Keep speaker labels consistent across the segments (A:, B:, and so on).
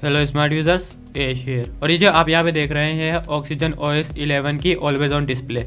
A: Hello smart users, Ash here. और ये जो आप यहाँ पे देख रहे हैं ऑक्सीजन OS 11 की ऑलवेज ऑन डिस्प्ले,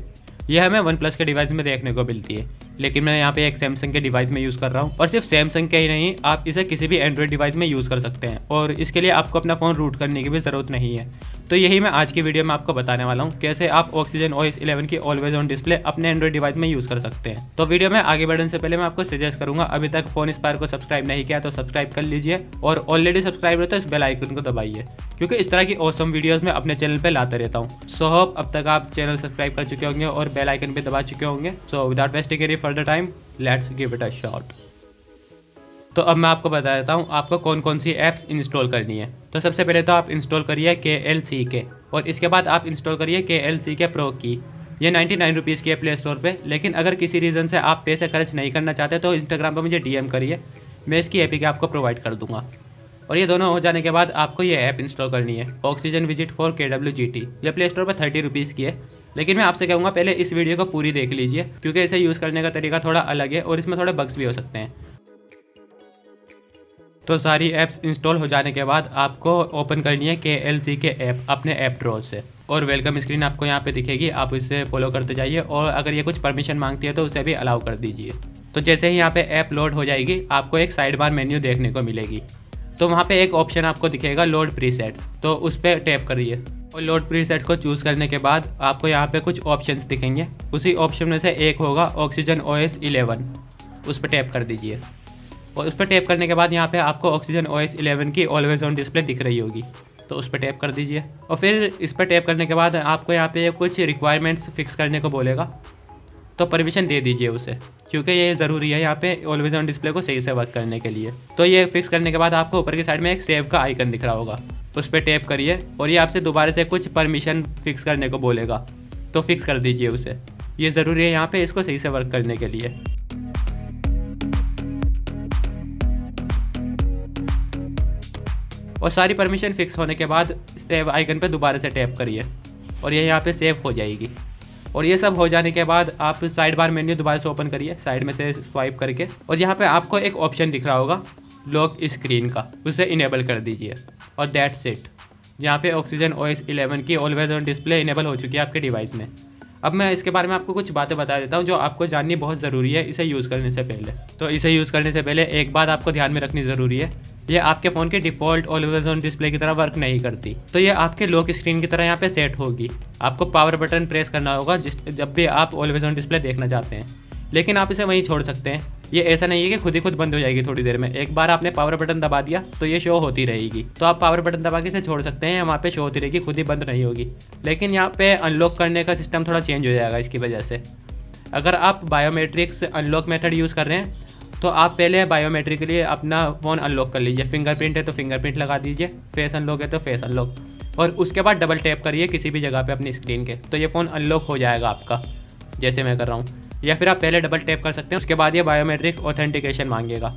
A: ये हमें वन प्लस के डिवाइस में देखने को मिलती है, लेकिन मैं यहाँ पे एक सैमसंग के डिवाइस में यूज़ कर रहा हूँ। और सिर्फ सैमसंग के ही नहीं, आप इसे किसी भी एंड्रॉइड डिवाइस में यूज़ कर सकते हैं और इसके लिए आपको अपना फ़ोन रूट करने की भी ज़रूरत नहीं है। तो यही मैं आज की वीडियो में आपको बताने वाला हूँ, कैसे आप ऑक्सीजन OS 11 की ऑलवेज ऑन डिस्प्ले अपने एंड्रॉइड डिवाइस में यूज़ कर सकते हैं। तो वीडियो में आगे बढ़ने से पहले मैं आपको सजेस्ट करूँगा, अभी तक फोन इंस्पायर को सब्सक्राइब नहीं किया तो सब्सक्राइब कर लीजिए, और ऑलरेडी सब्सक्राइब हो तो इस बेल आइकन को दबाइए, क्योंकि इस तरह की ऑसम वीडियोस मैं अपने चैनल पे लाते रहता हूँ। सो होप अब तक आप चैनल सब्सक्राइब कर चुके होंगे और बेल आइकन पे दबा चुके होंगे। So without wasting any further time, let's give it a shot. तो अब मैं आपको बता देता हूँ आपको कौन कौन सी ऐप्स इंस्टॉल करनी है। तो सबसे पहले तो आप इंस्टॉल करिए KLCK, और इसके बाद आप इंस्टॉल करिए KLCK Pro की। ये 99 रुपीज़ की है प्ले स्टोर पे, लेकिन अगर किसी रीज़न से आप पैसे खर्च नहीं करना चाहते तो इंस्टाग्राम पर मुझे DM करिए, मैं इसकी APK आपको प्रोवाइड कर दूँगा। और ये दोनों हो जाने के बाद आपको ये ऐप इंस्टॉल करनी है, ऑक्सीजन विजिट फॉर KWGT। ये प्ले स्टोर पर 30 रुपीज़ की है, लेकिन मैं आपसे कहूँगा पहले इस वीडियो को पूरी देख लीजिए, क्योंकि इसे यूज़ करने का तरीका थोड़ा अलग है और इसमें थोड़े बग्स भी हो सकते हैं। तो सारी ऐप्स इंस्टॉल हो जाने के बाद आपको ओपन करनी है KLCK ऐप अपने ऐप ड्रॉअर से, और वेलकम स्क्रीन आपको यहाँ पे दिखेगी, आप इसे फॉलो करते जाइए, और अगर ये कुछ परमिशन मांगती है तो उसे भी अलाउ कर दीजिए। तो जैसे ही यहाँ पे ऐप लोड हो जाएगी, आपको एक साइड बार मेन्यू देखने को मिलेगी। तो वहाँ पे एक ऑप्शन आपको दिखेगा लोड प्रीसेट्स, तो उस पर टैप करिए, और लोड प्रीसेट्स को चूज़ करने के बाद आपको यहाँ पे कुछ ऑप्शंस दिखेंगे। उसी ऑप्शन में से एक होगा ऑक्सीजन OS 11, उस पर टैप कर दीजिए, और उस पर टैप करने के बाद यहाँ पे आपको ऑक्सीजन OS 11 की ऑलवेज ऑन डिस्प्ले दिख रही होगी, तो उस पर टैप कर दीजिए। और फिर इस पर टैप करने के बाद आपको यहाँ पे कुछ रिक्वायरमेंट्स फिक्स करने को बोलेगा, तो परमिशन दे दीजिए उसे, क्योंकि ये ज़रूरी है यहाँ पे ऑलवेज ऑन डिस्प्ले को सही से वर्क करने के लिए। तो ये फिक्स करने के बाद आपको ऊपर की साइड में एक सेव का आइकन दिख रहा होगा, उस पर टैप करिए, और ये आपसे दोबारा से कुछ परमिशन फिक्स करने को बोलेगा, तो फिक्स कर दीजिए उसे। ये ज़रूरी है यहाँ पे इसको सही से वर्क करने के लिए। और सारी परमिशन फिक्स होने के बाद सेव आइकन पे दोबारा से टैप करिए, और ये यहाँ पे सेव हो जाएगी। और ये सब हो जाने के बाद आप साइड बार मेन्यू दोबारा से ओपन करिए, साइड में से स्वाइप करके, और यहाँ पे आपको एक ऑप्शन दिख रहा होगा लॉक स्क्रीन का, उसे इनेबल कर दीजिए, और दैट्स इट। यहाँ पे ऑक्सीजन OS 11 की ऑलवेज ऑन डिस्प्ले इनेबल हो चुकी है आपके डिवाइस में। अब मैं इसके बारे में आपको कुछ बातें बता देता हूँ जो आपको जाननी बहुत ज़रूरी है इसे यूज़ करने से पहले। तो इसे यूज़ करने से पहले एक बात आपको ध्यान में रखनी ज़रूरी है, ये आपके फ़ोन के डिफ़ॉल्ट ऑलवेज ऑन डिस्प्ले की तरह वर्क नहीं करती। तो ये आपके लॉक स्क्रीन की तरह यहाँ पे सेट होगी। आपको पावर बटन प्रेस करना होगा जब भी आप ऑलवेज ऑन डिस्प्ले देखना चाहते हैं, लेकिन आप इसे वहीं छोड़ सकते हैं। ये ऐसा नहीं है कि खुद ही खुद बंद हो जाएगी थोड़ी देर में। एक बार आपने पावर बटन दबा दिया तो ये शो होती रहेगी, तो आप पावर बटन दबा के इसे छोड़ सकते हैं, वहाँ पे शो होती रहेगी, खुद ही बंद नहीं होगी। लेकिन यहाँ पे अनलॉक करने का सिस्टम थोड़ा चेंज हो जाएगा इसकी वजह से। अगर आप बायोमेट्रिक्स अनलॉक मेथड यूज़ कर रहे हैं तो आप पहले बायोमेट्रिक के लिए अपना फ़ोन अनलॉक कर लीजिए। फिंगरप्रिंट है तो फिंगरप्रिंट लगा दीजिए, फेस अनलॉक है तो फेस अनलॉक, और उसके बाद डबल टैप करिए किसी भी जगह पे अपनी स्क्रीन के, तो ये फ़ोन अनलॉक हो जाएगा आपका, जैसे मैं कर रहा हूँ। या फिर आप पहले डबल टैप कर सकते हैं, उसके बाद ये बायोमेट्रिक ऑथेंटिकेशन मांगेगा,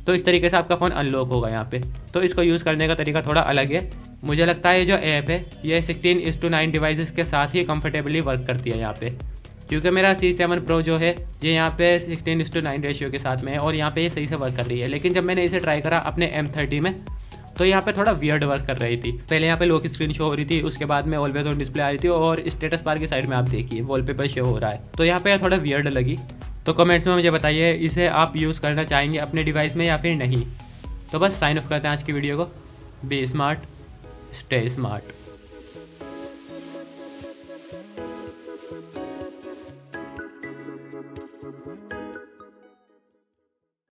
A: तो इस तरीके से आपका फ़ोन अनलॉक होगा यहाँ पे। तो इसको यूज़ करने का तरीका थोड़ा अलग है। मुझे लगता है ये जो ऐप है ये 16:9 डिवाइसेस के साथ ही कंफर्टेबली वर्क करती है यहाँ पे, क्योंकि मेरा C7 Pro जो है ये यहाँ पे 16:9 रेशियो के साथ में है, और यहाँ पे ये सही से वर्क कर रही है। लेकिन जब मैंने इसे ट्राई करा अपने M30 में, तो यहाँ पे थोड़ा वियर्ड वर्क कर रही थी। पहले यहाँ पे लॉक स्क्रीन शो हो रही थी, उसके बाद में ऑलवेज ऑन डिस्प्ले आ रही थी, और स्टेटस बार की साइड में आप देखिए वॉलपेपर शो हो रहा है, तो यहाँ पे थोड़ा वियर्ड लगी। तो कमेंट्स में मुझे बताइए इसे आप यूज़ करना चाहेंगे अपने डिवाइस में या फिर नहीं। तो बस साइन ऑफ करते हैं आज की वीडियो को। Be smart, stay smart.